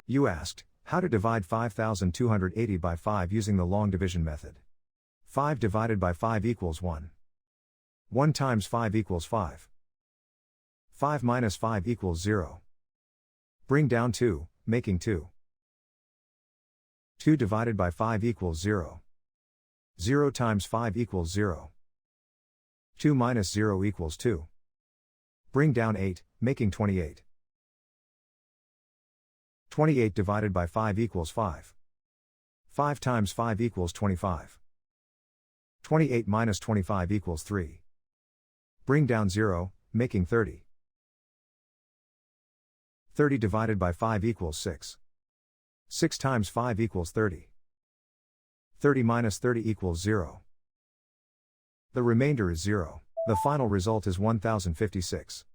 You asked, how to divide 5280 by 5 using the long division method. 5 divided by 5 equals 1. 1 times 5 equals 5. 5 minus 5 equals 0. Bring down 2, making 2. 2 divided by 5 equals 0. 0 times 5 equals 0. 2 minus 0 equals 2. Bring down 8, making 28. 28 divided by 5 equals 5. 5 times 5 equals 25. 28 minus 25 equals 3. Bring down 0, making 30. 30 divided by 5 equals 6. 6 times 5 equals 30. 30 minus 30 equals 0. The remainder is 0. The final result is 1056.